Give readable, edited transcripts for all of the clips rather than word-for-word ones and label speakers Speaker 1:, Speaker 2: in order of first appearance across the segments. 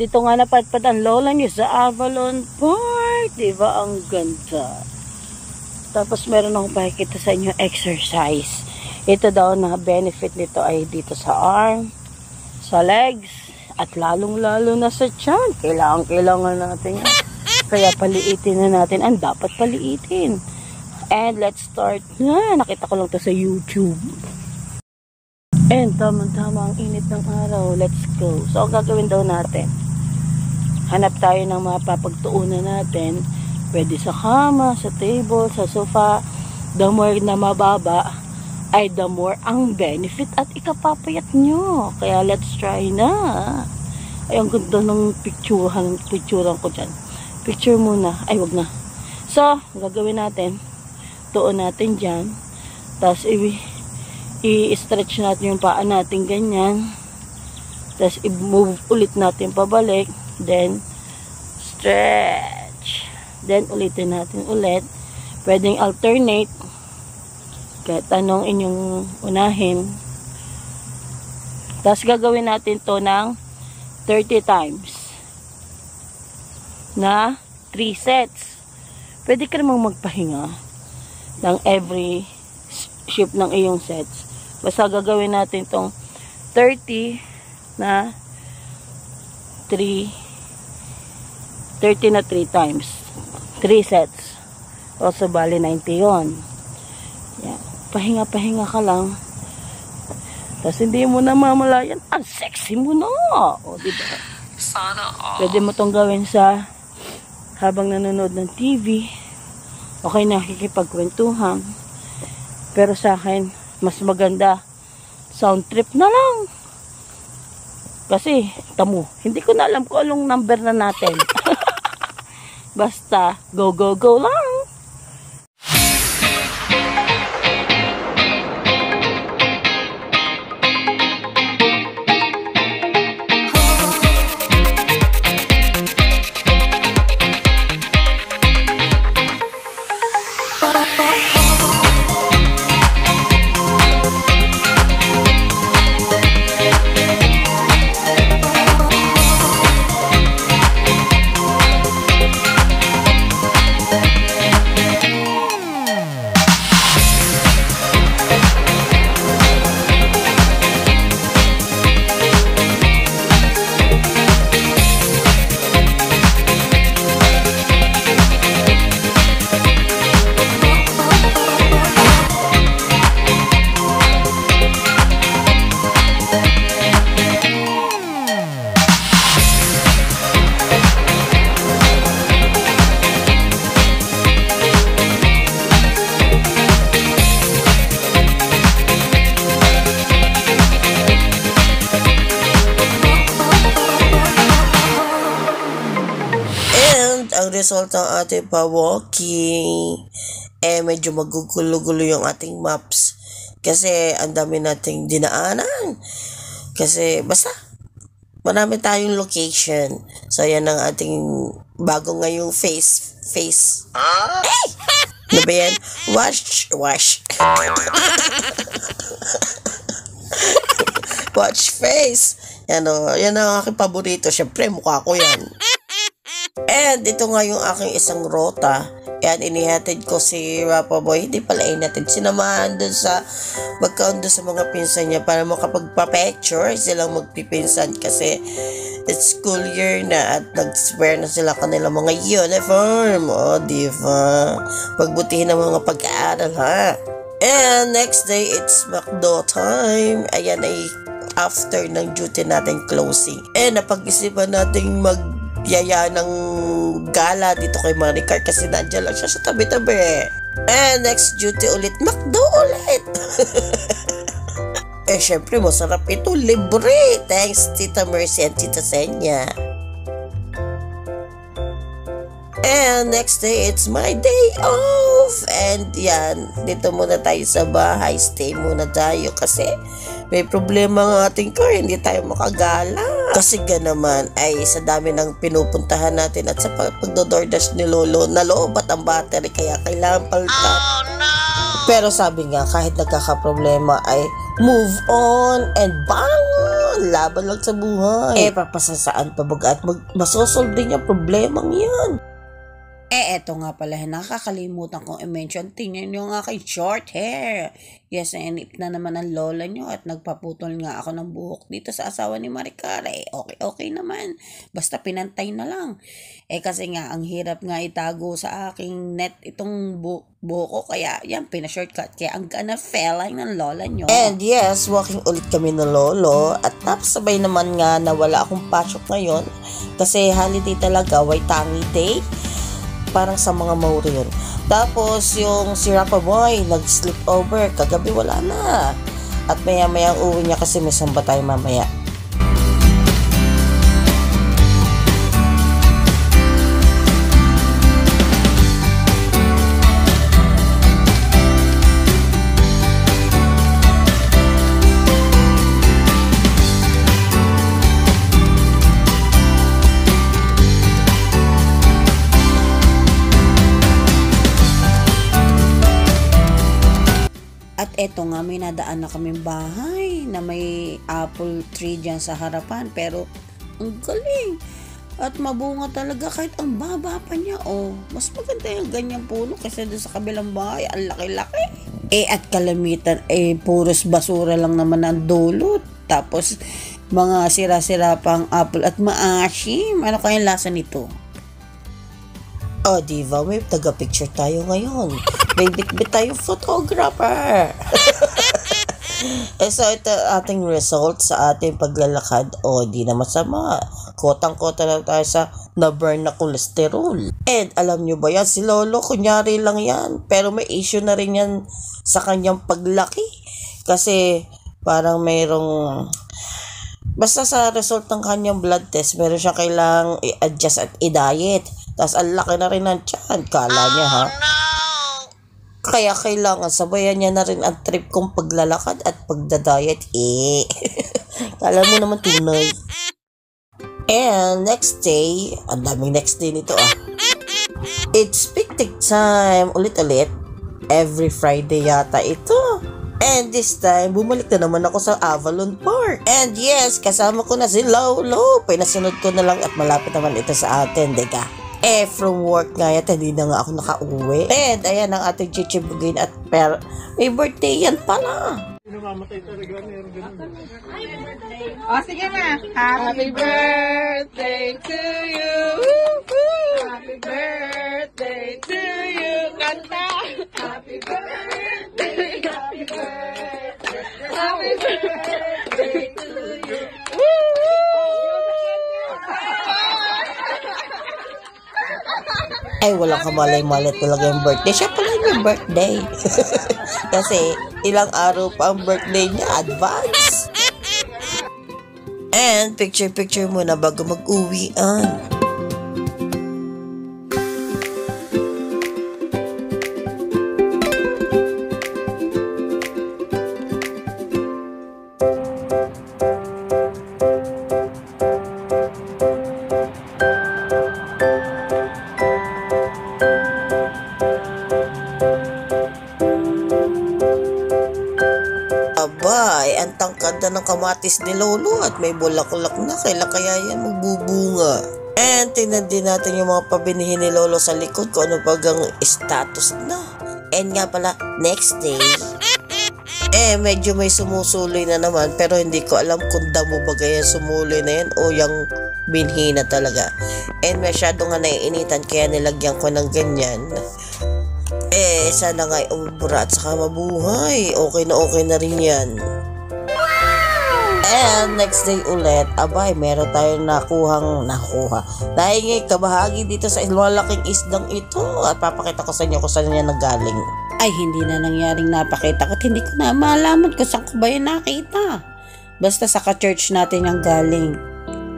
Speaker 1: dito nga napadpad ang lola niyo sa Avalon Park. Diba? Ang ganda. Tapos meron akong pakikita sa inyo exercise. Ito daw na benefit nito ay dito sa arm, sa legs, at lalong-lalo na sa tiyan. Kailangan natin yan. Kaya paliitin na natin ang dapat paliitin. And let's start na. Nakita ko lang to sa YouTube. And tamang-tama ang init ng araw. Let's go. So, ang gagawin daw natin, hanap tayo ng mga papagtuunan natin. Pwede sa kama, sa table, sa sofa. The more na mababa, ay the more ang benefit at ikapapayat nyo. Kaya let's try na. Ay, ang ganda ng picturean ko dyan. Picture muna. Ay, wag na. So, gagawin natin, tuon natin dyan. Tapos, i-stretch natin yung paa natin ganyan. Tapos, i-move ulit natin pabalik. Then, stretch. Then, ulitin natin ulit. Pwedeng alternate. Kahit anong inyong unahin. Tapos, gagawin natin to ng 30 times. Na 3 sets. Pwede ka namang magpahinga ng every shift ng iyong sets. Basta gagawin natin tong 30 na 3 times. 3 sets. O so, bali 90 yun. Yan. Pahinga ka lang. Tapos hindi mo na mamalayan. Ang sexy mo na. O, diba? Sana all. Pwede mo tong gawin sa habang nanonood ng TV. Okay, nakikipagkwentuhan. Pero sa akin, mas maganda sound trip na lang. Kasi, tamo, hindi ko na alam kung anong number na natin. Basta, go lang.
Speaker 2: Ang result ng ating pa-walking, medyo magugulo-gulo yung ating maps. Kasi, ang dami nating dinaanan. Kasi, basta, marami tayong location. So, yan ang ating bago ngayong face. Hey! Ano ba yan? Wash. Watch face. Yan ang aking paborito. Siyempre, mukha ko yan. And ito nga yung aking isang rota. Yan, inihatid ko si Rapa Boy. Hindi pala inatid. Sinamahan dun sa magkaon dun sa mga pinsan niya para makapagpa-picture silang magpipinsan kasi it's school year na at nag-swear na sila kanila mga uniform. O, diba? Pagbutihin ng mga pag-aaral, ha? And next day, it's McDo time. Ayan ay after ng duty natin closing. And napag-isipan natin yaya ng gala dito kay Maricar kasi nandiyan lang siya sa tabi-tabi. And next duty ulit, McDo ulit. Syempre masarap ito, libre. Thanks Tita Mercy and Tita Senya. And next day, it's my day off. And yan, dito muna tayo sa bahay. Stay muna tayo kasi may problema ang ating car. Hindi tayo makagala. Kasi naman ay sa dami ng pinupuntahan natin at sa pagdo-DoorDash ni Lolo, nalobat ang battery kaya kailangan palitan. Oh, no! Pero sabi nga, kahit nagkakaproblema ay move on and bangon. yan. Laban lang sa buhay. Papasasaan pa baga at masosolve din yung problemang yan.
Speaker 1: Eto nga pala, nakakalimutan kong i-mention, tingnan nyo ang aking short hair. Yes, nainip na naman ang lola nyo at nagpaputol nga ako ng buhok dito sa asawa ni Maricar. Okay naman. Basta pinantay na lang. Kasi nga, ang hirap nga itago sa aking net itong buhok ko. Kaya, yan, pinashortcut. Kaya, ang gana feeling ng lola nyo.
Speaker 2: And yes, walking ulit kami ng lolo. At napasabay naman nga na wala akong pasok ngayon. Kasi holiday talaga, Waitangi Day. Parang sa mga Mauryan. Tapos yung si Rapa Boy nag-sleep over. Kagabi wala na. At maya-maya uwi niya kasi may samba tayo mamaya.
Speaker 1: At eto nga, may nadaan na kaming bahay na may apple tree dyan sa harapan. Pero, ang galing. At mabunga talaga kahit ang baba pa niya. Mas maganda yung ganyang puno kasi doon sa kabilang bahay. Ang laki-laki. At kalamitan, puros basura lang naman ang dulot. Tapos, mga sira-sira pang apple at maasim. Ano kayang lasa nito?
Speaker 2: Diva, may taga-picture tayo ngayon. May bit-bit tayong photographer. So, ito ating result sa ating paglalakad. Di na masama. Kotang-kota lang tayo sa na-burn na cholesterol. And alam nyo ba yan? Si Lolo, kunyari lang yan. Pero may issue na rin yan sa kanyang paglaki. Kasi parang mayroong... Basta sa result ng kanyang blood test, meron siya kailangang i-adjust at i-diet. Tapos ang laki na rin ng tiyan. Kala niya ha. Kaya kailangan sabayan niya na rin ang trip kong paglalakad at pagdadiet. Kala mo naman tunay. And next day, ang daming next day nito It's picnic time ulit-ulit. Every Friday yata ito. And this time, bumalik na naman ako sa Avalon Park. And yes, kasama ko na si Lolo. Pinasunod ko na lang at malapit naman ito sa atin, diga. From work nga yata, hindi na nga ako nakauwi. And ayan ang ating chichibugin at may birthday yan pala.
Speaker 3: Namamatay talaga, meron ganun.
Speaker 4: Sige na. Happy birthday to you. Happy birthday to you. Kanta. Happy birthday. Happy birthday. Happy birthday to you.
Speaker 2: Walang kamalay-malay talaga yung birthday. Siya pala yung birthday. Kasi ilang araw pa ang birthday niya. Advance. And picture-picture muna bago mag-uwian. Ang tangkad na ng kamatis ni Lolo at may bulaklak na. Kailan kaya yan magbubunga? And tingnan din natin yung mga pabinihin ni Lolo sa likod kung ano bagang status na. And nga pala, next day, medyo may sumusuloy na naman pero hindi ko alam kung damo ba kaya sumuloy na yan o yung binhi na talaga. And masyado nga naiinitan kaya nilagyan ko ng ganyan. Sana nga umubura at saka mabuhay. Okay na rin yan. And next day ulit, meron tayong nakuha. Dahil kabahagi dito sa malaking isdang ito at papakita ko sa inyo kung saan niya nagaling.
Speaker 1: Hindi na nangyaring napakita at hindi ko na malaman kung saan ko ba yung nakita. Basta sa ka-church natin yung galing.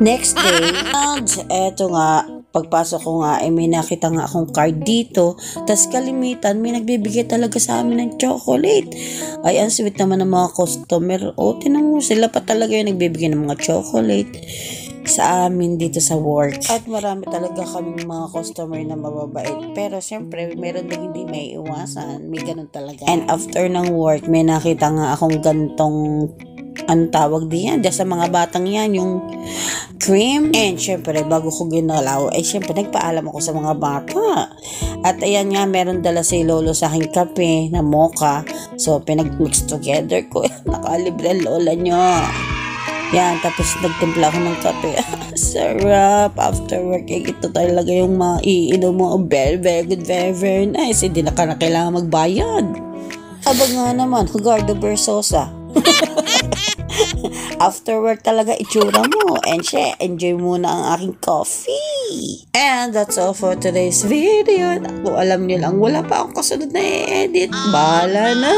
Speaker 1: Next day, and eto nga, pagpasok ko nga, may nakita nga akong card dito. Tas kalimitan, may nagbibigay talaga sa amin ng chocolate. Ang sweet naman ng mga customer. Tinan mo, sila pa talaga yung nagbibigay ng mga chocolate sa amin dito sa work. At marami talaga kaming mga customer na mababait. Pero siyempre, meron din hindi may iwasan. May ganun talaga. And after ng work, may nakita nga akong gantong anong tawag din yan, sa mga batang yan, yung cream. And syempre, bago ko ginalaw, syempre, nagpaalam ako sa mga bata. At ayan nga, meron dala si Lolo sa aking kape na mocha. So, pinag-mix together ko. Nakalibre ang lola nyo. Yan, tapos nagtimpla ako ng kape. Sarap. After working, ito talaga yung maiinom mo. Very, very good. Very, very nice. Hindi na kailangan magbayad. Abag nga naman, Hugardo Versosa. After work talaga itsura mo. And enjoy muna ang aking coffee. And that's all for today's video. Kung alam nyo lang, wala pa akong kasunod na i-edit. Bahala na.